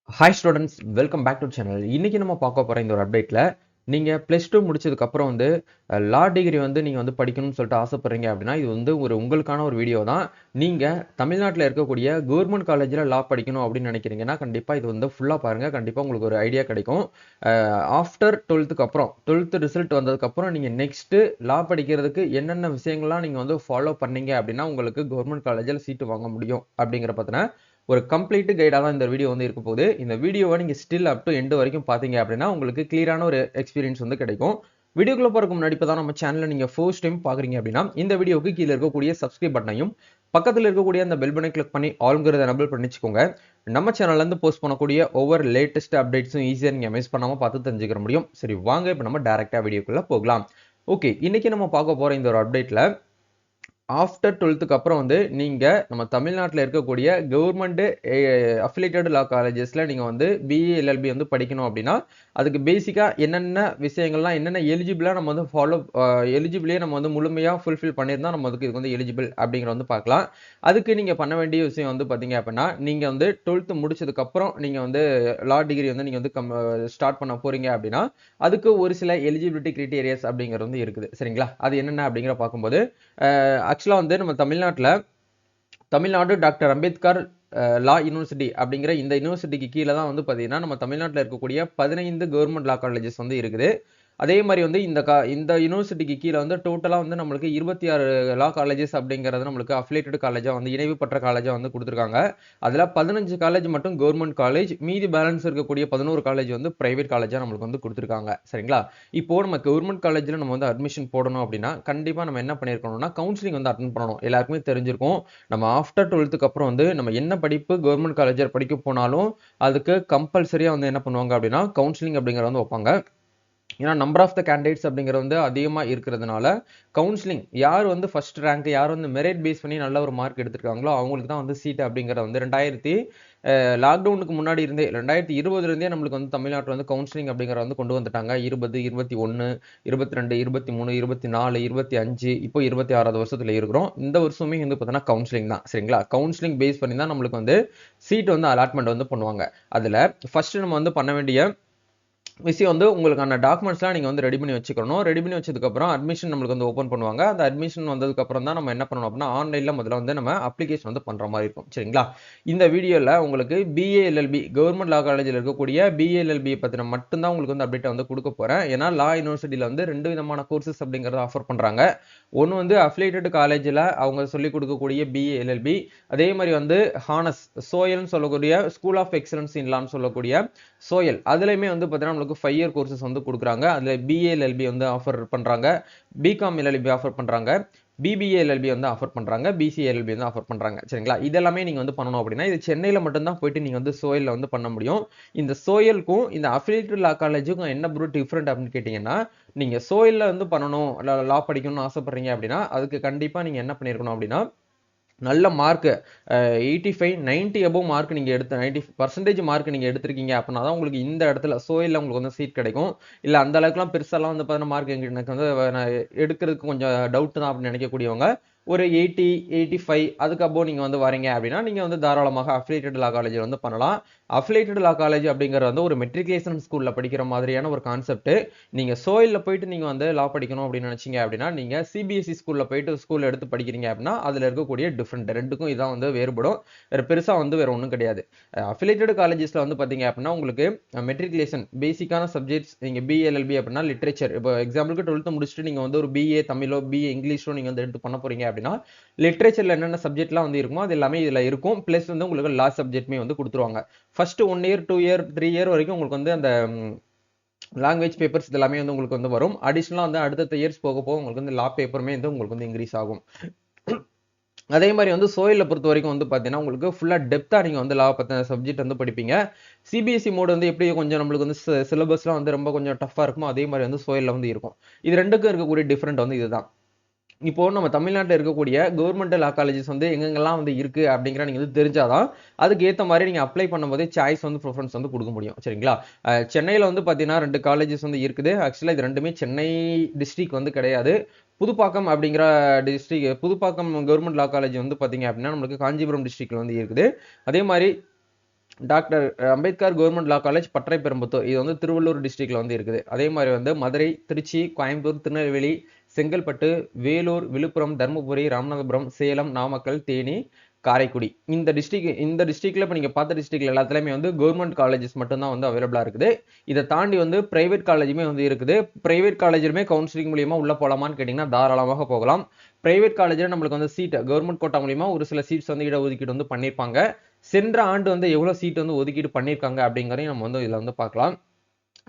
Hi students, welcome back to channel. இன்னைக்கு நம்ம பார்க்க போகிற இந்த ஒரு அப்டேட்டில் நீங்கள் +2 முடிச்சதுக்கப்புறம் வந்து லா டிகிரி வந்து நீங்கள் வந்து படிக்கணும்னு சொல்லிட்டு ஆசைப்படுறீங்க அப்படின்னா இது வந்து உங்களுக்கான ஒரு வீடியோ தான். நீங்கள் தமிழ்நாட்டில் இருக்கக்கூடிய கவர்மெண்ட் காலேஜில் லா படிக்கணும் அப்படின்னு நினைக்கிறீங்கன்னா கண்டிப்பாக இது வந்து ஃபுல்லாக பாருங்கள். கண்டிப்பாக உங்களுக்கு ஒரு ஐடியா கிடைக்கும். ஆஃப்டர் 12க்கு அப்புறம் 12th ரிசல்ட் வந்ததுக்கப்புறம் நீங்கள் நெக்ஸ்ட்டு லா படிக்கிறதுக்கு என்னென்ன விஷயங்கள்லாம் நீங்கள் வந்து ஃபாலோ பண்ணீங்க அப்படின்னா உங்களுக்கு கவர்மெண்ட் காலேஜில் சீட்டு வாங்க முடியும் அப்படிங்கிற பற்றின ஒரு கம்ப்ளீட் கைடாக தான் இந்த வீடியோ வந்து இருக்க போகுது. இந்த வீடியோவை நீங்கள் ஸ்டில் அப் டு எண்டு வரைக்கும் பார்த்தீங்க அப்படின்னா உங்களுக்கு கிளியரான ஒரு எக்ஸ்பீரியன்ஸ் வந்து கிடைக்கும். வீடியோக்குள்ள போறதுக்கு முன்னாடி இப்போ தான் நம்ம சேனலை நீங்கள் ஃபர்ஸ்ட் டைம் பார்க்குறீங்க அப்படின்னா இந்த வீடியோக்கு கீழே இருக்கக்கூடிய சப்ஸ்கிரைப் பட்டனையும் பக்கத்தில் இருக்கக்கூடிய அந்த பெல் பட்டனை கிளிக் பண்ணி ஆல்ங்கிறத எனபிள் பண்ணிச்சுக்கோங்க. நம்ம சேனல்லேருந்து போஸ்ட் பண்ணக்கூடிய ஒவ்வொரு லேட்டஸ்ட் அப்டேட்ஸும் ஈஸியாக நீங்கள் மிஸ் பண்ணாமல் பார்த்து தெரிஞ்சுக்கிற முடியும். சரி, வாங்க இப்போ நம்ம டேரெக்டாக வீடியோக்குள்ளே போகலாம். ஓகே, இன்னைக்கு நம்ம பார்க்க போகிற இந்த ஒரு அப்டேட்டில் ஆஃப்டர் 12க்கு அப்புறம் வந்து நீங்கள் நம்ம தமிழ்நாட்டில் இருக்கக்கூடிய கவர்மெண்ட் அஃபிலியேட்டட் லா காலேஜஸில் நீங்கள் வந்து பிஏ எல்எல்பி வந்து படிக்கணும் அப்படின்னா அதுக்கு பேசிக்காக என்னென்ன விஷயங்கள்லாம் என்னென்ன எலிஜிபிளாக நம்ம வந்து எலிஜிபிளே நம்ம வந்து முழுமையாக ஃபுல்ஃபில் பண்ணியிருந்தால் நம்ம அதுக்கு இது வந்து எலிஜிபிள் அப்படிங்கிற வந்து பார்க்கலாம். அதுக்கு நீங்கள் பண்ண வேண்டிய விஷயம் வந்து பார்த்தீங்க அப்படின்னா நீங்கள் வந்து 12th முடிச்சதுக்கப்புறம் நீங்கள் வந்து லா டிகிரி வந்து நீங்கள் வந்து ஸ்டார்ட் பண்ண போகிறீங்க அப்படின்னா அதுக்கு ஒரு சில எலிஜிபிலிட்டி கிரைட்டீரியாஸ் அப்படிங்கிறது வந்து இருக்குது. சரிங்களா, அது என்னென்ன அப்படிங்கிற பார்க்கும்போது ஆக்சுவலாக வந்து நம்ம தமிழ்நாடு டாக்டர் அம்பேத்கர் லா யூனிவர்சிட்டி அப்படிங்கிற இந்த யூனிவர்சிட்டிக்கு கீழே தான் வந்து பார்த்தீங்கன்னா நம்ம தமிழ்நாட்டில் இருக்கக்கூடிய 15 கவர்மெண்ட் லா காலேஜஸ் வந்து இருக்குது. அதே மாதிரி வந்து இந்த யூனிவர்சிட்டிக்கு கீழே வந்து டோட்டலாக வந்து நம்மளுக்கு 26 லா காலேஜஸ் அப்படிங்கிறது நம்மளுக்கு அஃபிலியேட்டட் காலேஜாக வந்து இணைவு பெற்ற காலேஜாக வந்து கொடுத்துருக்காங்க. அதில் 15 காலேஜ் மட்டும் கவர்மெண்ட் காலேஜ், மீதி பேலன்ஸ் இருக்கக்கூடிய 11 காலேஜ் வந்து பிரைவேட் காலேஜாக நம்மளுக்கு வந்து கொடுத்துருக்காங்க. சரிங்களா, இப்போ நம்ம கவர்மெண்ட் காலேஜில் நம்ம வந்து அட்மிஷன் போடணும் அப்படின்னா கண்டிப்பாக நம்ம என்ன பண்ணியிருக்கணும்னா கவுன்சிலிங் வந்து அட்டன் பண்ணணும். எல்லாருக்குமே தெரிஞ்சிருக்கும். நம்ம ஆஃப்டர் 12க்கு அப்புறம் வந்து நம்ம என்ன படிப்பு கவர்மெண்ட் காலேஜில் படிக்க போனாலும் அதுக்கு கம்பல்சரியாக வந்து என்ன பண்ணுவாங்க அப்படின்னா கவுன்சிலிங் அப்படிங்கிறத வந்து வைப்பாங்க. ஏன்னா நம்பர் ஆஃப் த கேண்டிடேட்ஸ் அப்படிங்கிறது வந்து அதிகமாக இருக்கிறதுனால கவுன்சிலிங் யார் வந்து ஃபர்ஸ்ட் ரேங்க், யார் வந்து மெரிட் பேஸ் பண்ணி நல்ல ஒரு மார்க் எடுத்திருக்காங்களோ அவங்களுக்கு தான் வந்து சீட் அப்படிங்கிறத வந்து லாக்டவுனுக்கு முன்னாடி இருந்தே 2020 நம்மளுக்கு வந்து தமிழ்நாட்டில் வந்து கவுன்சிலிங் அப்படிங்கிறத வந்து கொண்டு வந்துட்டாங்க. 20, 21, 22, 23, 24, 25, இப்போ 26வது வருஷத்துல இருக்கிறோம். இந்த வருஷமே வந்து பார்த்தீங்கன்னா கவுன்சிலிங் தான். சரிங்களா, கவுன்சிலிங் பேஸ் பண்ணி தான் நம்மளுக்கு வந்து சீட் வந்து அலாட்மெண்ட் வந்து பண்ணுவாங்க. அதில் ஃபர்ஸ்ட் நம்ம வந்து பண்ண வேண்டிய விஷயம் வந்து உங்களுக்கான டாக்குமெண்ட்ஸ்லாம் நீங்கள் வந்து ரெடி பண்ணி வச்சுக்கணும். ரெடி பண்ணி வச்சதுக்கப்புறம் அட்மிஷன் நம்மளுக்கு வந்து ஓப்பன் பண்ணுவாங்க. அந்த அட்மிஷன் வந்ததுக்கப்புறம் தான் நம்ம என்ன பண்ணணும் அப்படின்னா ஆன்லைனில் முதல்ல வந்து நம்ம அப்ளிகேஷன் வந்து பண்ணுற மாதிரி இருக்கும். சரிங்களா, இந்த வீடியோவில் உங்களுக்கு பிஏ எல்எல்பி கவர்மெண்ட் லா காலேஜில் இருக்கக்கூடிய பிஏ எல்எல்பி பற்றின மட்டும்தான் உங்களுக்கு வந்து அப்டேட்டை வந்து கொடுக்க போகிறேன். ஏன்னா லா யூனிவர்சிட்டியில் வந்து 2 விதமான கோர்சஸ் அப்படிங்கிறத ஆஃபர் பண்ணுறாங்க. ஒன்று வந்து அஃபிலியேட்டட் காலேஜில் அவங்க சொல்லிக் கொடுக்கக்கூடிய பிஏ எல்எல்பி, அதே மாதிரி வந்து ஹானஸ் சோயல்னு சொல்லக்கூடிய ஸ்கூல் ஆஃப் எக்ஸலன்ஸ் இன் லான்னு சொல்லக்கூடிய சோயல் அதுலையுமே வந்து பார்த்தீங்கன்னா நம்மளுக்கு 5 இயர் கோர்சஸ் வந்து கொடுக்குறாங்க. அதில் பிஏ எல்எல்பி வந்து ஆஃபர் பண்ணுறாங்க, பிகாம் எல்எல்பி ஆஃபர் பண்ணுறாங்க, பிபிஏ எல்எல்பி வந்து ஆஃபர் பண்ணுறாங்க, பிசிஏ எல்எல்பி வந்து ஆஃபர் பண்ணுறாங்க. சரிங்களா, இதெல்லாமே நீங்கள் வந்து பண்ணணும் அப்படின்னா இது சென்னையில் மட்டும்தான் போயிட்டு நீங்கள் வந்து சோயலில் வந்து பண்ண முடியும். இந்த சோயலுக்கும் இந்த அஃபிலியேட்டட் லா காலேஜுக்கும் என்ன ப்ரோ டிஃப்ரெண்ட் அப்படின்னு கேட்டிங்கன்னா நீங்கள் சோயலில் வந்து பண்ணணும் லா படிக்கணும்னு ஆசைப்படுறீங்க அப்படின்னா அதுக்கு கண்டிப்பாக நீங்கள் என்ன பண்ணியிருக்கணும் அப்படின்னா நல்ல மார்க்கு 85, 90 அபோவ் மார்க் நீங்கள் 90% மார்க் நீங்கள் எடுத்திருக்கீங்க அப்படின்னா தான் உங்களுக்கு இந்த இடத்துல சோயிலில் உங்களுக்கு வந்து சீட் கிடைக்கும். இல்லை அந்த அளவுக்குலாம் பெருசாலாம் வந்து பார்த்தீங்கன்னா மார்க் எனக்கு வந்து நான் எடுக்கிறதுக்கு கொஞ்சம் டவுட் தான் அப்படின்னு நினைக்கக்கூடியவங்க ஒரு 80, 85 அதுக்கு அபோவ் நீங்கள் வந்து வரீங்க அப்படின்னா நீங்கள் வந்து தாராளமாக அஃபிலியேட்டட் லா காலேஜில் வந்து பண்ணலாம். அஃபிலியேட்டட் லா காலேஜ் அப்படிங்கிறது வந்து ஒரு மெட்ரிகுலேஷன் ஸ்கூலில் படிக்கிற மாதிரியான ஒரு கான்செப்ட். நீங்கள் சோயிலில் போயிட்டு நீங்கள் வந்து லா படிக்கணும் அப்படின்னு நினச்சிங்க அப்படின்னா நீங்கள் சிபிஎஸ்சி ஸ்கூலில் போயிட்டு ஸ்கூலில் எடுத்து படிக்கிறீங்க அப்படின்னா அதில் இருக்கக்கூடிய டிஃப்ரெண்ட் ரெண்டுக்கும் இதான் வந்து வேறுபடும். பெருசாக வந்து வேறு ஒன்றும் கிடையாது. அஃபிலியேட்டட் காலேஜஸில் வந்து பார்த்தீங்க அப்படின்னா உங்களுக்கு மெட்ரிகுலேஷன் பேசிக்கான சப்ஜெக்ட்ஸ் நீங்கள் பிஎல்எல்பி அப்படின்னா லிட்ரேச்சர், இப்போ எக்ஸாம்பிளுக்கு 12th முடிச்சுட்டு நீங்கள் வந்து ஒரு பிஏ தமிழோ பிஏ இங்கிலீஷோ நீங்கள் வந்து எடுத்து பண்ண போகிறீங்க அப்படின்னா லிட்ரேச்சரில் என்னென்ன சப்ஜெக்ட்லாம் வந்து இருக்குமோ அது எல்லாமே இதில் இருக்கும். ப்ளஸ் வந்து உங்களுக்கு லா சப்ஜெக்ட்மே வந்து கொடுத்துருவாங்க. ஃபர்ஸ்ட் 1 இயர் 2 இயர் 3 இயர் வரைக்கும் உங்களுக்கு வந்து அந்த லாங்குவேஜ் பேப்பர்ஸ் இதெல்லாமே வந்து உங்களுக்கு வந்து வரும். அடிஷ்னலாக வந்து அடுத்த இயர்ஸ் போக போக உங்களுக்கு வந்து லா பேப்பருமே வந்து உங்களுக்கு வந்து இன்க்ரீஸ் ஆகும். அதே மாதிரி வந்து சோயிலை பொறுத்த வரைக்கும் வந்து பார்த்தீங்கன்னா உங்களுக்கு ஃபுல்லாக டெப்த்தாக நீங்கள் வந்து லா பற்றின சப்ஜெக்ட் வந்து படிப்பீங்க. சிபிஎஸ்சி மோடு வந்து எப்படி கொஞ்சம் நம்மளுக்கு வந்து சிலபஸ்லாம் வந்து ரொம்ப கொஞ்சம் டஃப்பாக இருக்குமோ அதே மாதிரி வந்து சோயிலில் வந்து இருக்கும். இது ரெண்டுக்கும் இருக்கக்கூடிய டிஃப்ரெண்ட் வந்து இதுதான். இப்போ நம்ம தமிழ்நாட்டில் இருக்கக்கூடிய கவர்மெண்ட் லா காலேஜஸ் வந்து எங்கெங்கெல்லாம் வந்து இருக்கு அப்படிங்கிற நீங்க வந்து தெரிஞ்சாதான் அதுக்கு ஏற்ற மாதிரி நீங்க அப்ளை பண்ணும்போது சாய்ஸ் வந்து ப்ரிஃபரன்ஸ் வந்து கொடுக்க முடியும். சரிங்களா, சென்னையில் வந்து பார்த்தீங்கன்னா 2 காலேஜஸ் வந்து இருக்குது. ஆக்சுவலாக இது ரெண்டுமே சென்னை டிஸ்ட்ரிக்ட் வந்து கிடையாது. புதுப்பாக்கம் அப்படிங்கிற புதுப்பாக்கம் கவர்மெண்ட் லா காலேஜ் வந்து பார்த்தீங்க அப்படின்னா நம்மளுக்கு காஞ்சிபுரம் டிஸ்ட்ரிக்ட்ல வந்து இருக்குது. அதே மாதிரி doctor Ambedkar government law college Pattaraiperumbudur, இது வந்து திருவள்ளூர் டிஸ்ட்ரிக்ட்ல வந்து இருக்குது. அதே மாதிரி வந்து மதுரை, திருச்சி, கோயம்புத்தூர், திருநெல்வேலி, செங்கல்பட்டு, வேலூர், விழுப்புரம், தருமபுரி, ராமநாதபுரம், சேலம், நாமக்கல், தேனி, காரைக்குடி, இந்த டிஸ்ட்ரிக்ட்ல இப்போ நீங்க பார்த்த டிஸ்ட்ரிக்ட்ல எல்லாத்துலயுமே வந்து கவர்மெண்ட் காலேஜஸ் மட்டும் தான் வந்து அவைலபிளா இருக்குது. இதை தாண்டி வந்து பிரைவேட் காலேஜுமே வந்து இருக்குது. பிரைவேட் காலேஜிலுமே கவுன்சிலிங் மூலியமா உள்ள போலாமான்னு கேட்டீங்கன்னா தாராளமாக போகலாம். பிரைவேட் காலேஜில் நம்மளுக்கு வந்து சீட் கவர்மெண்ட் கோட்டா மூலியமா ஒரு சில சீட்ஸ் வந்து இடஒதுக்கீடு வந்து பண்ணியிருப்பாங்க. சென்ற ஆண்டு வந்து எவ்வளவு சீட் வந்து ஒதுக்கீடு பண்ணியிருக்காங்க அப்படிங்கிறதையும் நம்ம வந்து இதுல வந்து பார்க்கலாம்.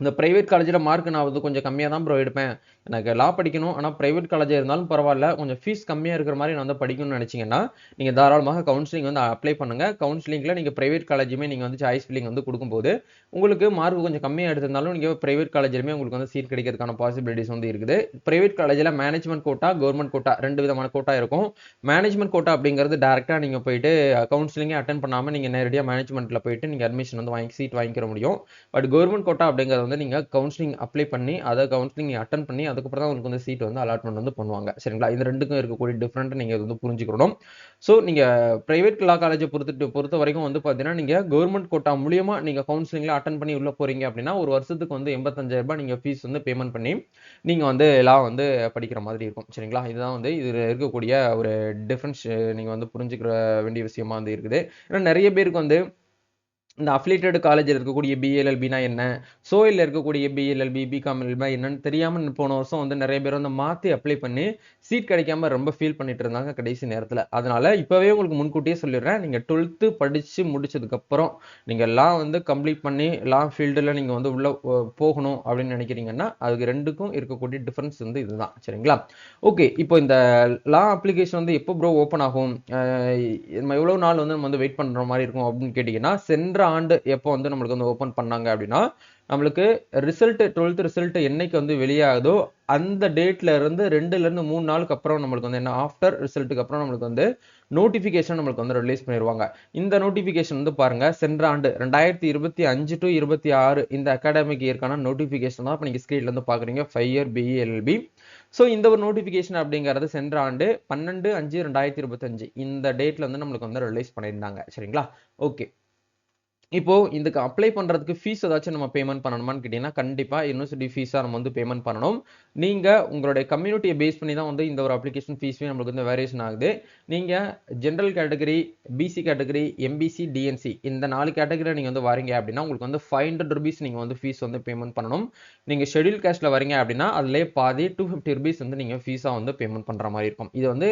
இந்த பிரைவேட் காலேஜில் மார்க் நான் வந்து கொஞ்சம் கம்மியாக தான் ப்ரோ எடுப்பேன், எனக்கு லா படிக்கணும், ஆனால் பிரைவேட் காலேஜாக இருந்தாலும் பரவாயில்ல, கொஞ்சம் ஃபீஸ் கம்மியாக இருக்கிற மாதிரி நான் வந்து படிக்கணும்னு நினச்சிங்கன்னா நீங்கள் தாராளமாக கவுன்சிலிங் வந்து அப்ளை பண்ணுங்கள். கவுன்சிலிங்கில் நீங்கள் பிரைவேட் காலேஜுமே நீங்கள் வந்து சாய்ஸ் ஃபில்லிங் வந்து கொடுக்கும்போது உங்களுக்கு மார்க் கொஞ்சம் கம்மியாக எடுத்திருந்தாலும் நீங்கள் பிரைவேட் காலேஜிலுமே உங்களுக்கு வந்து சீட் கிடைக்கிறதுக்கான பாசிபிலிட்டிஸ் வந்து இருக்குது. பிரைவேட் காலேஜில் மேனேஜ்மெண்ட் கோட்டா, கவர்மெண்ட் கோட்டா ரெண்டு விதமான கோட்டா இருக்கும். மேனேஜ்மெண்ட் கோட்டா அப்படிங்கிறது டேரெக்டாக நீங்கள் போயிட்டு கவுன்சிலிங்கே அட்டன் பண்ணாமல் நீங்கள் நேரடியாக மேனேஜ்மெண்ட்டில் போயிட்டு நீங்கள் அட்மிஷன் வந்து வாங்கி சீட் வாங்கிக்கிற முடியும். பட் கவர்மெண்ட் கோட்டா அப்படிங்கிறது வந்து நீங்க கவுன்சிலிங் அப்ளை பண்ணி அதை கவுன்சிலிங் அட்டன் பண்ணி அதுக்கப்புறம் தான் உங்களுக்கு வந்து சீட் வந்து அலாட்மெண்ட் வந்து பண்ணுவாங்க. சரிங்களா? இந்த ரெண்டுக்கும் இருக்கக்கூடிய டிஃபரெண்ட் நீங்க வந்து புரிஞ்சுக்கணும். ஸோ நீங்க பிரைவேட் லா காலேஜை பொறுத்த வரைக்கும் வந்து பார்த்தீங்கன்னா நீங்க கவர்மெண்ட் கோட்டா மூலியமா நீங்க கவுன்சிலிங்ல அட்டன் பண்ணி உள்ள போறீங்க அப்படின்னா ஒரு வருஷத்துக்கு வந்து 85,000 நீங்க ஃபீஸ் வந்து பேமெண்ட் பண்ணி நீங்க வந்து லா வந்து படிக்கிற மாதிரி இருக்கும். சரிங்களா? இதுதான் வந்து இதுல இருக்கக்கூடிய ஒரு டிஃபரன்ஸ் நீங்க வந்து புரிஞ்சுக்கிற வேண்டிய விஷயமா வந்து இருக்குது. ஏன்னா நிறைய பேருக்கு வந்து இந்த அஃபிலியேட்டட் காலேஜில் இருக்கக்கூடிய பிஎல்எல்பினா என்ன, சோயிலில் இருக்கக்கூடிய பிஎல்எல்பி, பிகாம் எல்பி என்னன்னு தெரியாமல் போன வருஷம் வந்து நிறைய பேர் வந்து மாற்றி அப்ளை பண்ணி சீட் கிடைக்காம ரொம்ப ஃபீல் பண்ணிட்டு இருந்தாங்க கடைசி நேரத்தில். அதனால இப்போவே உங்களுக்கு முன்கூட்டியே சொல்லிடுறேன், நீங்கள் 12th படித்து முடிச்சதுக்கப்புறம் நீங்கள் லா வந்து கம்ப்ளீட் பண்ணி லா ஃபீல்டில் நீங்கள் வந்து உள்ள போகணும் அப்படின்னு நினைக்கிறீங்கன்னா அதுக்கு ரெண்டுக்கும் இருக்கக்கூடிய டிஃபரன்ஸ் வந்து இதுதான். சரிங்களா? ஓகே, இப்போ இந்த லா அப்ளிகேஷன் வந்து எப்போ ப்ரோ ஓப்பன் ஆகும், நம்ம எவ்வளோ நாள் வந்து நம்ம வந்து வெயிட் பண்ணுற மாதிரி இருக்கும் அப்படின்னு கேட்டிங்கன்னா, சென்ற ஆண்டு எப்போ வந்து நம்மளுக்கு வந்து ஓப்பன் பண்ணாங்க அப்படின்னா நம்மளுக்கு ரிசல்ட் 12th ரிசல்ட் என்னைக்கு வந்து வெளியாகுதோ அந்த டேட்ல இருந்து 2ல இருந்து 3 நாளுக்கு அப்புறம் நம்மளுக்கு வந்து என்ன ஆஃப்டர் ரிசல்ட்டுக்கு அப்புறம் நம்மளுக்கு வந்து நோட்டிஃபிகேஷன் நம்மளுக்கு வந்து ரிலீஸ் பண்ணிடுவாங்க. இந்த நோட்டிஃபிகேஷன் வந்து பாருங்க, சென்ற ஆண்டு 2025 to 26 இந்த அகாடமிக் இயர்க்கான நோட்டிஃபிகேஷன் தான் இப்போ நீங்க ஸ்கிரீன்ல இருந்து பாக்குறீங்க. 5 year BELLB. ஸோ இந்த ஒரு நோட்டிஃபிகேஷன் அப்படிங்கிறது சென்ற ஆண்டு 12/5/2025 இந்த டேட்ல வந்து நம்மளுக்கு வந்து ரிலீஸ் பண்ணியிருந்தாங்க. சரிங்களா? ஓகே, இப்போ இதுக்கு அப்ளை பண்றதுக்கு ஃபீஸ் ஏதாச்சும் நம்ம பேமெண்ட் பண்ணணுமான்னு கேட்டீங்கன்னா கண்டிப்பா யூனிவர்சிட்டி ஃபீஸா நம்ம வந்து பேமெண்ட் பண்ணணும். நீங்க உங்களுடைய கம்யூனிட்டியை பேஸ் பண்ணி தான் வந்து இந்த ஒரு அப்ளிகேஷன் ஃபீஸ்மே நம்மளுக்கு வந்து வேரியேஷன் ஆகுது. நீங்க general category, BC category, MBC, DNC இந்த 4 கேட்டகரியில் நீங்க வந்து வரீங்க அப்படின்னா உங்களுக்கு வந்து 500 rupees நீங்க வந்து ஃபீஸ் வந்து பேமெண்ட் பண்ணணும். நீங்க ஷெட்யூல் காஸ்ட்ல வரீங்க அப்படின்னா அதுலயே பாதி 250 rupees வந்து நீங்க ஃபீஸா வந்து பேமெண்ட் பண்ற மாதிரி இருக்கும். இது வந்து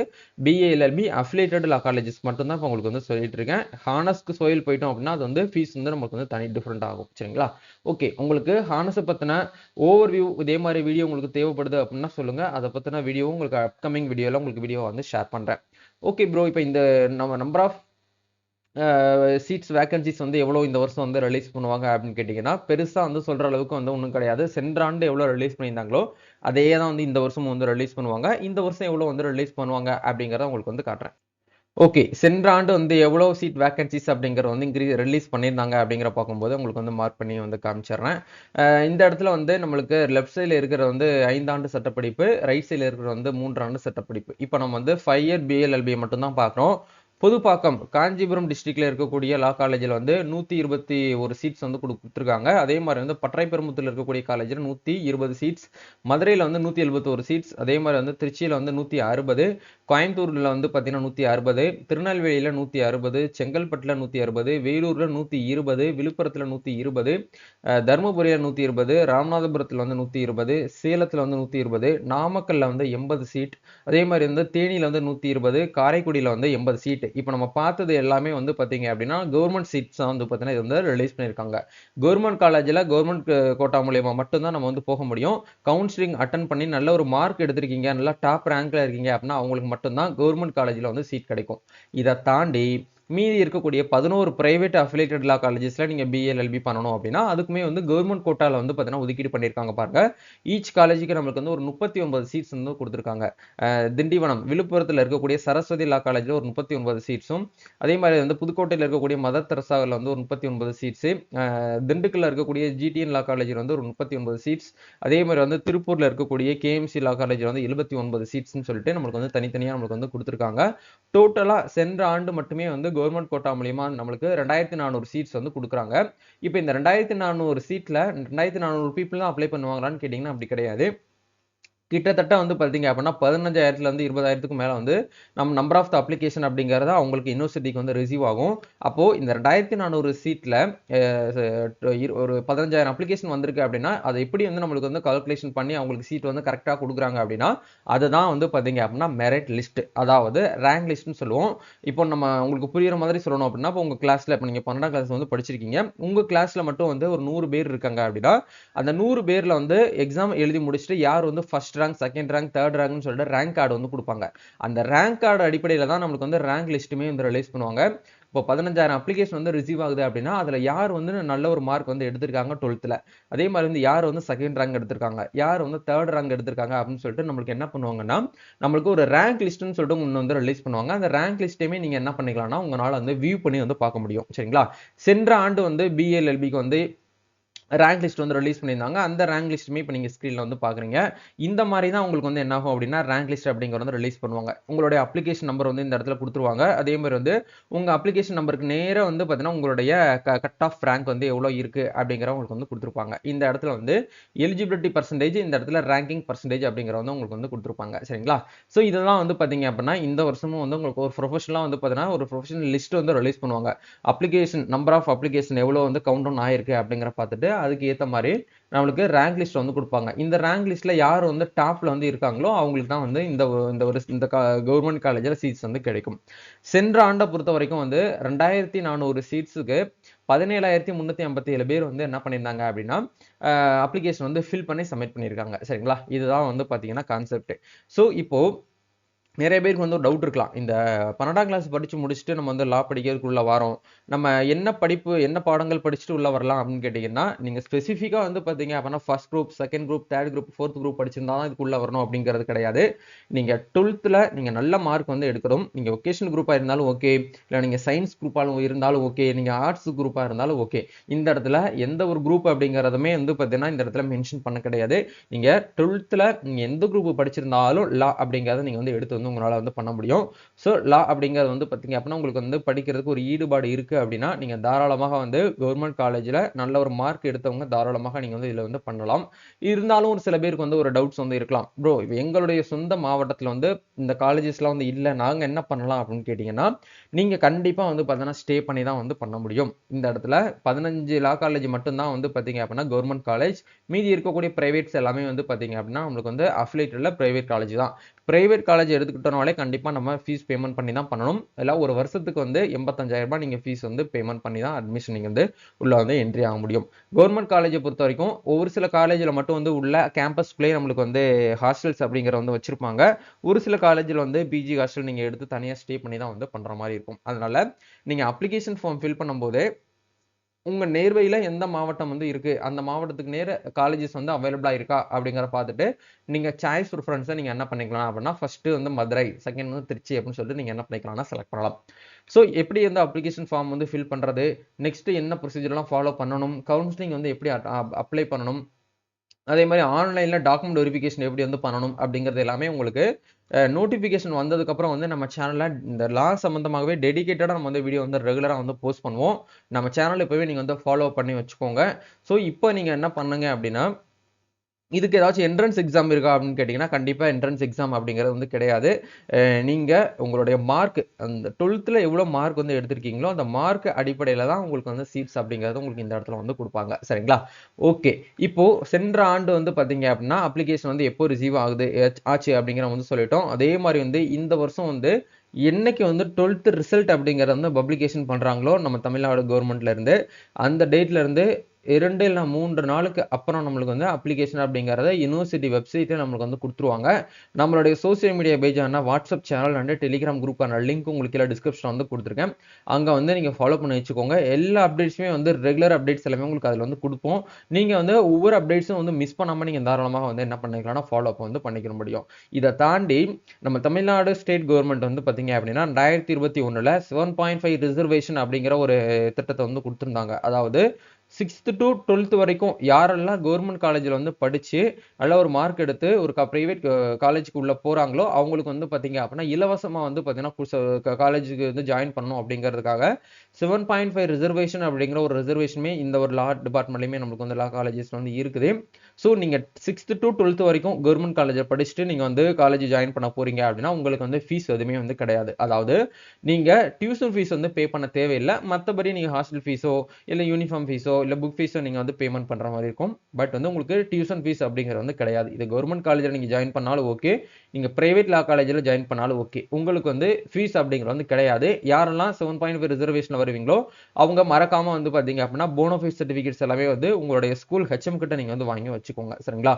பிஏஎல்எல்பி அஃபிலியேட்டட் லா காலேஜஸ் மட்டும் தான் இப்போ உங்களுக்கு வந்து சொல்லிட்டு இருக்கேன். ஹானஸ்க்கு சோயில் போயிட்டோம் அப்படின்னா அது வந்து ஃபீஸ் வந்து நமக்கு வந்து தனி டிஃபரெண்ட் ஆகும். சரிங்களா? ஓகே, உங்களுக்கு ஹானஸை பத்தின ஓவர்வியூ இதே மாதிரி வீடியோ உங்களுக்கு தேவைப்படுது அப்படின்னா சொல்லுங்க, அதை பத்தின வீடியோ உங்களுக்கு அப்கமிங் வீடியோல உங்களுக்கு வீடியோ வந்து ஷேர் பண்றேன். ஓகே ப்ரோ, இப்போ இந்த நம்ம நம்பர் ஆஃப் சீட்ஸ் வேகன்சிஸ் வந்து எவ்வளோ இந்த வருஷம் வந்து ரிலீஸ் பண்ணுவாங்க அப்படின்னு கேட்டிங்கன்னா பெருசாக வந்து சொல்கிற அளவுக்கு வந்து ஒன்றும் கிடையாது. சென்ற ஆண்டு எவ்வளோ ரிலீஸ் பண்ணியிருந்தாங்களோ அதே தான் வந்து இந்த வருஷம் வந்து ரிலீஸ் பண்ணுவாங்க. இந்த வருஷம் எவ்வளோ வந்து ரிலீஸ் பண்ணுவாங்க அப்படிங்கிறத உங்களுக்கு வந்து காட்டுறேன். ஓகே, சென்ற ஆண்டு வந்து எவ்வளோ சீட் வேகன்சிஸ் அப்படிங்கிற வந்து ரிலீஸ் பண்ணியிருந்தாங்க அப்படிங்கிற பார்க்கும்போது உங்களுக்கு வந்து மார்க் பண்ணி வந்து காமிச்சிடுறேன். இந்த இடத்துல வந்து நம்மளுக்கு லெஃப்ட் சைடில் இருக்கிற வந்து 5 ஆண்டு சட்டப்படிப்பு, ரைட் சைடில் இருக்கிற வந்து 3 ஆண்டு சட்டப்படிப்பு. இப்போ நம்ம வந்து 5 year BLLB மட்டும்தான் பார்க்குறோம். புதுப்பாக்கம் காஞ்சிபுரம் டிஸ்ட்ரிக்ட்ல இருக்கக்கூடிய லா காலேஜில் வந்து 121 சீட்ஸ் வந்து கொடுத்துருக்காங்க. அதே மாதிரி வந்து பட்டறைப்பெரும்புத்தூர்ல இருக்கக்கூடிய காலேஜில் 120 சீட்ஸ், மதுரையில் வந்து 171 சீட்ஸ், அதே மாதிரி வந்து திருச்சியில் வந்து 160, கோயம்புத்தூர்ல வந்து பார்த்தீங்கன்னா 160, திருநெல்வேலியில் 160, செங்கல்பட்டில் 160, வேலூரில் 120, விழுப்புரத்தில் 120, தருமபுரியில் 120, ராமநாதபுரத்தில் வந்து 120, சேலத்தில் வந்து 120, நாமக்கல்ல வந்து 80 சீட், அதே மாதிரி வந்து தேனியில் வந்து 120, காரைக்குடியில் வந்து 80 சீட். இப்போ நம்ம பார்த்தது எல்லாமே வந்து பார்த்தீங்க அப்படின்னா கவர்மெண்ட் சீட்ஸ் வந்து பார்த்தீங்கன்னா இது வந்து ரிலீஸ் பண்ணியிருக்காங்க. கவர்மெண்ட் காலேஜில் கவர்மெண்ட் கோட்டா மூலியமா மட்டும்தான் நம்ம வந்து போக முடியும். கவுன்சிலிங் அட்டன் பண்ணி நல்ல ஒரு மார்க் எடுத்திருக்கீங்க, நல்லா டாப் ரேங்க்ல இருக்கீங்க அப்படின்னா அவங்களுக்கு மட்டும்தான் கவர்மெண்ட் காலேஜில் வந்து சீட் கிடைக்கும். இதை தாண்டி மீதி இருக்கக்கூடிய 11 பிரைவேட் அஃபிலியேட்டட் லா காலேஜஸ்ல நீங்க பிஎல்எல்பி பண்ணணும் அப்படின்னா அதுக்குமே வந்து கவர்மெண்ட் கோட்டால வந்து பார்த்தீங்கன்னா ஒதுக்கீடு பண்ணியிருக்காங்க பாருங்க. ஈச் காலேஜுக்கு நம்மளுக்கு வந்து ஒரு 39 சீட்ஸ் வந்து கொடுத்துருக்காங்க. திண்டிவனம் விழுப்புரத்தில் இருக்கக்கூடிய சரஸ்வதி லா காலேஜில் ஒரு 39 சீட்ஸும், அதே மாதிரி வந்து புதுக்கோட்டையில் இருக்கக்கூடிய மதர் தெரசாவில் வந்து ஒரு 39 சீட்ஸு, திண்டுக்கல்ல இருக்கக்கூடிய ஜிடிஎன் லா காலேஜில் வந்து ஒரு 39 சீட்ஸ், அதே மாதிரி வந்து திருப்பூர்ல இருக்கக்கூடிய கேஎம்சி லா காலேஜில் வந்து 79 சீட்ஸ்ன்னு சொல்லிட்டு நம்மளுக்கு வந்து தனித்தனியாக நம்மளுக்கு வந்து கொடுத்துருக்காங்க. டோட்டலாக சென்ற ஆண்டு மட்டுமே வந்து கவர்மெண்ட் கோட்டா மூலியமா நம்மளுக்கு 2400 சீட்ஸ் வந்து குடுக்குறாங்க. இப்ப இந்த 2400 சீட்ல 2400 பீப்பிள் தான் அப்ளை பண்ணுவாங்களான்னு கேட்டீங்கன்னா, அப்படி கிடையாது. கிட்டத்தட்ட வந்து பார்த்தீங்க அப்படின்னா, 15,000லேருந்து 20,000க்கு மேல வந்து நம்பர் ஆஃப் த அப்ளிகேஷன் அப்படிங்கிறது அவங்களுக்கு யுனிவர்சிட்டிக்கு வந்து ரிசீவ் ஆகும். அப்போ இந்த 2400 சீட்ல அ ச ஒரு 15,000 அப்ளிகேஷன் வந்திருக்கு அப்படின்னா, அத எப்படி வந்து நம்மளுக்கு வந்து கால்குலேஷன் பண்ணி அவங்களுக்கு சீட் வந்து கரெக்ட்டா குடுக்குறாங்க அப்படின்னா, அதுதான் வந்து பார்த்தீங்க அப்படின்னா மெரிட் லிஸ்ட். அதாவது ரேங்க் லிஸ்ட்ன்னு சொல்லுவோம். இப்போ நம்ம உங்களுக்கு புரியிற மாதிரி சொல்லணும் அப்படின்னா, இப்போ உங்க கிளாஸ்ல இப்ப நீங்க 12ஆம் கிளாஸ் வந்து படிச்சிருக்கீங்க. உங்க கிளாஸ்ல மட்டும் வந்து ஒரு 100 பேர் இருக்காங்க அப்படின்னா, அந்த 100 பேர்ல வந்து எக்ஸாம் எழுதி முடிச்சுட்டு யார் வந்து first rank, second rank, third ரேங்க்னு சொல்லிட்டு ரேங்க் கார்டு வந்து குடுப்பாங்க. அந்த ரேங்க் கார்டு அடிப்படையில தான் நம்மளுக்கு வந்து ரேங்க் லிஸ்ட்டுமே வந்து ரிலீஸ் பண்ணுவாங்க. இப்போ 15,000 அப்ளிகேஷன் வந்து ரிசீவ் ஆகுது அப்படின்னா, அதுல யார் வந்து நல்ல ஒரு மார்க் வந்து எடுத்திருக்காங்க 12ல. அதே மாரி வந்து யார் வந்து செகண்ட் ரேங்க் எடுத்திருக்காங்க, யார் வந்து தேர்ட் ரேங்க் எடுத்திருக்காங்க அப்படின்னு சொல்லிட்டு நம்மளுக்கு என்ன பண்ணுவாங்கன்னா, நம்மளுக்கு ஒரு ரேங்க் லிஸ்ட்ன்னு சொல்லிட்டு ஒண்ணு வந்து ரிலீஸ் பண்ணுவாங்க. அந்த ரேங்க் லிஸ்ட்டையுமே நீங்க என்ன பண்ணிக்கலாம்னா, உங்கனால வந்து வியூ பண்ணி வந்து பார்க்க முடியும். சரிங்களா? சென்ற ஆண்டு வந்து பிஏ-எல்எல்பிக்கு வந்து ரேங்க் லிஸ்ட் வந்து ரிலீஸ் பண்ணியிருந்தாங்க. அந்த ரேங்க் லிஸ்ட்டுமே இப்ப நீங்க ஸ்க்ரீன்ல வந்து பார்க்குறீங்க. இந்த மாரி தான் உங்களுக்கு வந்து என்ன ஆகும் அப்டின்னா, ரேங்க் லிஸ்ட் அப்படிங்கிறது வந்து ரிலீஸ் பண்ணுவாங்க. உங்களுடைய அப்ளிகேஷன் நம்பர் வந்து இந்த இடத்துல குடுத்துருவாங்க. அதே மாரி வந்து உங்க அப்ளிகேஷன் நம்பருக்கு நேரா வந்து பார்த்தீங்கன்னா, உங்களுடைய கட் ஆஃப் ரேங்க் வந்து எவ்வளோ இருக்கு அப்படிங்கிறத உங்களுக்கு வந்து குடுத்துருப்பாங்க. இந்த இடத்துல வந்து எலிஜிபிலிட்டி பெர்சன்டேஜ், இந்த இடத்துல ரேங்கிங் பெர்சன்டேஜ் அப்படிங்கிறத வந்து உங்களுக்கு வந்து குடுத்துருப்பாங்க. சரிங்களா? ஸோ இதெல்லாம் வந்து பார்த்தீங்க அப்படின்னா, இந்த வருஷமும் வந்து உங்களுக்கு ஒரு ப்ரொஃபஷனலா வந்து பார்த்தீங்கன்னா, ஒரு ப்ரொஃபஷனல் லிஸ்ட் வந்து ரிலீஸ் பண்ணுவாங்க. அப்ளிகேஷன் நம்பர் ஆஃப் அப்ளிகேஷன் எவ்வளோ வந்து கவுண்ட் டவுன் ஆயிருக்கு அப்படிங்கிறத பார்த்துட்டு, அதுக்கு ஏத்த மாரி நம்மளுக்கு ரேங்க் லிஸ்ட் வந்து குடுப்பாங்க. இந்த ரேங்க் லிஸ்ட்ல யார் வந்து டாப்ல வந்து இருக்காங்களோ, அவங்களுக்கு தான் வந்து இந்த கவர்மெண்ட் காலேஜ்ல சீட்ஸ் வந்து கிடைக்கும். சென்ற ஆண்ட பொறுத்தவரைக்கும் வந்து 2400 சீட்ஸுக்கு 17,357 பேர் வந்து என்ன பண்ணியிருந்தாங்க அப்படின்னா, அப்ளிகேஷன் வந்து ஃபில் பண்ணி சப்மிட் பண்ணியிருக்காங்க. சரிங்களா? இதுதான் வந்து பார்த்தீங்கன்னா கான்செப்ட். ஸோ இப்போ நெறைய பேருக்கு வந்து ஒரு டவுட் இருக்கலாம். இந்த 12ஆம் கிளாஸ் படிச்சு முடிச்சுட்டு நம்ம வந்து லா படிக்கிறதுக்கு உள்ள வரோம். நம்ம என்ன படிப்பு, என்ன பாடங்கள் படிச்சுட்டு உள்ள வரலாம் அப்படின்னு கேட்டீங்கன்னா, நீங்க ஸ்பெசிஃபிக்கா வந்து பார்த்தீங்க அப்படின்னா, first group, second group, third group, fourth group படிச்சிருந்தா தான் இதுக்குள்ள வரணும் அப்படிங்கிறது கிடையாது. நீங்க 12ல நீங்க நல்ல மார்க் வந்து எடுக்கணும். நீங்க வொகேஷனல் குரூப்பா இருந்தாலும் ஓகே. இல்ல நீங்க சயன்ஸ் குரூப்பாலும் இருந்தாலும் ஓகே. நீங்க ஆர்ட்ஸ் குரூப்பா இருந்தாலும் ஓகே. இந்த இடத்துல எந்த ஒரு குரூப் அப்படிங்கிறதுமே வந்து பார்த்தீங்கன்னா, இந்த இடத்துல மென்ஷன் பண்ண கிடையாது. நீங்க 12ல நீங்க எந்த குரூப் படிச்சிருந்தாலும் லா அப்படிங்கிறத நீங்க வந்து எடுத்து வந்து உங்களால வந்து பண்ண முடியும். ஸோ லா அப்படிங்கிறது வந்து பார்த்தீங்க அப்படின்னா, உங்களுக்கு வந்து படிக்கிறதுக்கு ஒரு ஈடுபாடு இருக்கு அப்படின்னா, நீங்க தாராளமாக வந்து கவர்மெண்ட் காலேஜ்ல நல்ல ஒரு மார்க் எடுத்தவங்க தாராளமாக நீங்க வந்து இதுல வந்து பண்ணலாம். இருந்தாலும் ஒரு சில பேருக்கு வந்து ஒரு டவுட்ஸ் வந்து இருக்கலாம். ப்ரோ எங்களுடைய சொந்த மாவட்டத்துல வந்து இந்த காலேஜஸ்லாம் வந்து இல்ல. நாங்க என்ன பண்ணலாம் அப்படின்னு கேட்டீங்கன்னா, நீங்க கண்டிப்பா வந்து பார்த்தீங்கன்னா, ஸ்டே பண்ணி தான் வந்து பண்ண முடியும். இந்த இடத்துல 15 லா காலேஜ் மட்டும் தான் வந்து பார்த்தீங்க அப்படின்னா, கவர்மெண்ட் காலேஜ். மீதி இருக்கக்கூடிய பிரைவேட்ஸ் எல்லாமே வந்து பார்த்தீங்க அப்படின்னா, நம்மளுக்கு வந்து அஃபிலியேட்டட்ல பிரைவேட் காலேஜ் தான். பிரைவேட் காலேஜ் எடுத்துக்கிட்டோம்னாலே கண்டிப்பா நம்ம ஃபீஸ் பேமெண்ட் பண்ணி தான் பண்ணணும். இல்ல ஒரு வருஷத்துக்கு வந்து ரூ. 85,000 நீங்க ஃபீஸ் வந்து பேமெண்ட் பண்ணி தான் அட்மிஷன் நீங்க வந்து உள்ள வந்து என்ட்ரி ஆக முடியும். கவர்மெண்ட் காலேஜ பொறுத்தவரைக்கும் ஒரு சில காலேஜ்ல மட்டும் வந்து உள்ள கேம்பஸ்குள்ளேயே நம்மளுக்கு வந்து ஹாஸ்டல்ஸ் அப்படிங்கிற வந்து வச்சிருப்பாங்க. ஒரு சில காலேஜ்ல வந்து பிஜி ஹாஸ்டல் நீங்க எடுத்து தனியா ஸ்டே பண்ணி தான் வந்து பண்ற மாரி இருக்கும். அதனால நீங்க அப்ளிகேஷன் ஃபார்ம் ஃபில் பண்ணும்போது உங்க நியர்பைல எந்த மாவட்டம் வந்து இருக்கு, அந்த மாவட்டத்துக்கு நேர காலேஜஸ் வந்து அவைலபிளா இருக்கா அப்படிங்கிறத பார்த்துட்டு, நீங்க சாய்ஸ் ப்ரிஃபரன்ஸ நீங்க என்ன பண்ணிக்கலாம் அப்படின்னா, ஃபர்ஸ்ட் வந்து மதுரை, செகண்ட் வந்து திருச்சி அப்படின்னு சொல்லிட்டு நீங்க என்ன பண்ணிக்கலாம்னா செலக்ட் பண்ணலாம். ஸோ எப்படி வந்து அப்ளிகேஷன் ஃபார்ம் வந்து ஃபில் பண்றது, நெக்ஸ்ட் என்ன ப்ரொசீஜர்லாம் ஃபாலோ பண்ணணும், கவுன்சிலிங் வந்து எப்படி அப்ளை பண்ணணும், அதே மாரி ஆன்லைன்ல டாக்குமெண்ட் வெரிஃபிகேஷன் எப்படி வந்து பண்ணணும் அப்படிங்கிறது எல்லாமே உங்களுக்கு நோட்டிஃபிகேஷன் வந்ததுக்கப்புறம் வந்து நம்ம சேனல்ல இந்த லா சம்மந்தமாகவே டெடிகேட்டடா நம்ம வந்து வீடியோ வந்து ரெகுலரா வந்து போஸ்ட் பண்ணுவோம். நம்ம சேனல் இப்பவே நீங்க வந்து ஃபாலோ பண்ணி வச்சுக்கோங்க. ஸோ இப்போ நீங்க என்ன பண்ணுங்க அப்படின்னா இதுக்கு ஏதாச்சும் என்ட்ரன்ஸ் எக்ஸாம் இருக்கா அப்படின்னு கேட்டீங்கன்னா, கண்டிப்பா என்ட்ரன்ஸ் எக்ஸாம் அப்படிங்கிறது வந்து கிடையாது. நீங்க உங்களுடைய மார்க் அந்த 12ல எவ்வளோ மார்க் வந்து எடுத்திருக்கீங்களோ, அந்த மார்க் அடிப்படையில தான் உங்களுக்கு வந்து சீட்ஸ் அப்படிங்கிறது உங்களுக்கு இந்த இடத்துல வந்து குடுப்பாங்க. சரிங்களா? ஓகே. இப்போ சென்ற ஆண்டு வந்து பார்த்தீங்க அப்படின்னா, அப்ளிகேஷன் வந்து எப்போ ரிசீவ் ஆகுது ஆச்சு அப்படிங்கிறத வந்து சொல்லிட்டோம். அதே மாரி வந்து இந்த வருஷம் வந்து என்னைக்கு வந்து 12த் ரிசல்ட் அப்படிங்கிறத வந்து பப்ளிகேஷன் பண்றாங்களோ, நம்ம தமிழ்நாடு கவர்மெண்ட்ல இருந்து, அந்த டேட்ல இருந்து 2 இல்ல 3 நாளுக்கு அப்புறம் நம்மளுக்கு வந்து அப்ளிகேஷன் அப்படிங்கிறத யுனிவர்சிட்டி வெப்சைட்ல நம்மளுக்கு வந்து குடுத்துருவாங்க. நம்மளுடைய சோசியல் மீடியா பேஜான வாட்ஸ்அப் சேனல் அண்ட் டெலிகிராம் குரூப்பான லிங்க் உங்களுக்கு கீழ டிஸ்கிரிப்ஷன்ல வந்து குடுத்துருக்கேன். அங்க வந்து நீங்க ஃபாலோ பண்ணி வச்சுக்கோங்க. எல்லா அப்டேட்ஸுமே வந்து ரெகுலர் அப்டேட்ஸ் எல்லாமே உங்களுக்கு அதுல வந்து குடுப்போம். நீங்க வந்து ஒவ்வொரு அப்டேட்ஸும் வந்து மிஸ் பண்ணாம நீங்க தாராளமா வந்து என்ன பண்ணிக்கலாம்னா, ஃபாலோ அப் வந்து பண்ணிக்க முடியும். இத தாண்டி நம்ம தமிழ்நாடு ஸ்டேட் கவர்மெண்ட் வந்து பார்த்தீங்க அப்படின்னா, 2021ல 7.5 ரிசர்வேஷன் அப்படிங்கிற ஒரு திட்டத்த வந்து குடுத்திருந்தாங்க. அதாவது 6th to 12th வரைக்கும் யாரெல்லாம் கவர்மெண்ட் காலேஜில் வந்து படித்து நல்ல ஒரு மார்க் எடுத்து ஒரு ப்ரைவேட் காலேஜுக்கு உள்ள போகிறாங்களோ அவங்களுக்கு வந்து பார்த்தீங்க அப்படின்னா இலவசமாக வந்து பார்த்தீங்கன்னா காலேஜுக்கு வந்து ஜாயின் பண்ணணும் அப்படிங்கிறதுக்காக 7.5 ரிசர்வேஷன் அப்படிங்கிற ஒரு ரிசர்வேஷனுமே இந்த ஒரு லா டிபார்ட்மெண்ட்லையுமே நம்மளுக்கு வந்து லா காலேஜஸ் வந்து இருக்குது. ஸோ நீங்கள் 6th to 12th வரைக்கும் கவர்மெண்ட் காலேஜில் படிச்சுட்டு நீங்கள் வந்து காலேஜ் ஜாயின் பண்ண போறீங்க அப்படின்னா உங்களுக்கு வந்து ஃபீஸ் எதுவுமே வந்து கிடையாது. அதாவது நீங்கள் டியூஷன் ஃபீஸ் வந்து பே பண்ண தேவையில்லை. மற்றபடி நீங்கள் ஹாஸ்டல் ஃபீஸோ இல்லை யூனிஃபார்ம் ஃபீஸோ இல்லை புக் ஃபீஸோ நீங்கள் வந்து பேமெண்ட் பண்ணுற மாதிரி இருக்கும். பட் வந்து உங்களுக்கு டியூஷன் ஃபீஸ் அப்படிங்கிறது வந்து கிடையாது. இது கவர்மெண்ட் காலேஜில் நீங்கள் ஜாயின் பண்ணாலும் ஓகே, நீங்கள் பிரைவேட் லா காலேஜில் ஜாயின் பண்ணாலும் ஓகே, உங்களுக்கு வந்து ஃபீஸ் அப்படிங்கிறது வந்து கிடையாது. யாரெல்லாம் 7.5 ரிசர்வேஷன் வருவீங்களோ அவங்க மறக்காம வந்து பார்த்தீங்க அப்படின்னா போனோஃபைட் சர்டிஃபிகேட்ஸ் எல்லாமே வந்து உங்களுடைய ஸ்கூல் ஹெச்எம் கிட்ட நீங்கள் வந்து வாங்கி வச்சுக்கோங்க. சரிங்களா?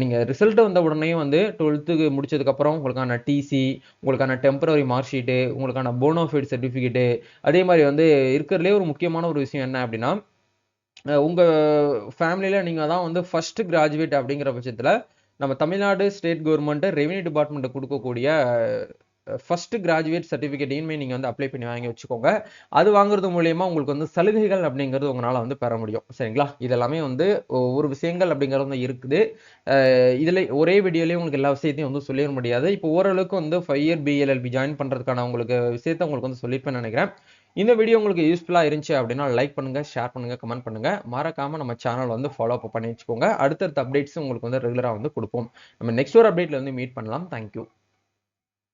நீங்கள் ரிசல்ட் வந்த உடனே வந்து 12th முடிச்சதுக்கப்புறம் உங்களுக்கான டிசி, உங்களுக்கான டெம்பரரி மார்க் ஷீட்டு, உங்களுக்கான போனோஃபைட் சர்டிஃபிகேட்டு, அதே மாதிரி வந்து இருக்கிறதுலே ஒரு முக்கியமான ஒரு விஷயம் என்ன அப்படின்னா உங்க ஃபேமிலியில நீங்க தான் வந்து ஃபர்ஸ்ட் கிராஜுவேட் அப்படிங்கிற பட்சத்துல நம்ம Tamil Nadu state government revenue department கொடுக்கக்கூடிய ஃபர்ஸ்ட் கிராஜுவேட் சர்டிஃபிகேட்டையுமே நீங்க வந்து அப்ளை பண்ணி வாங்கி வச்சுக்கோங்க. அது வாங்குறது மூலியமா உங்களுக்கு வந்து சலுகைகள் அப்படிங்கிறது உங்களால வந்து பெற முடியும். சரிங்களா? இதெல்லாமே வந்து ஒரு விஷயங்கள் அப்படிங்கிறது வந்து இருக்குது. இதுல ஒரே வீடியோலயே உங்களுக்கு எல்லா விஷயத்தையும் வந்து சொல்லிட முடியாது. இப்போ ஓரளவுக்கு வந்து 5 இயர் பிஎல்எல்பி ஜாயின் பண்றதுக்கான உங்களுக்கு விஷயத்தை உங்களுக்கு வந்து சொல்லிருப்பேன்னு நினைக்கிறேன். இந்த வீடியோ உங்களுக்கு யூஸ்ஃபுல்லா இருந்துச்சு அப்படின்னா லைக் பண்ணுங்க, ஷேர் பண்ணுங்க, கமெண்ட் பண்ணுங்க. மறக்காம நம்ம சேனல் வந்து ஃபாலோ அப் பண்ணி வச்சுக்கோங்க. அடுத்தடுத்த அப்டேட்ஸ் உங்களுக்கு வந்து ரெகுலரா வந்து கொடுப்போம். நம்ம நெக்ஸ்ட் ஒரு அப்டேட்ல வந்து மீட் பண்ணலாம். தேங்க்யூ.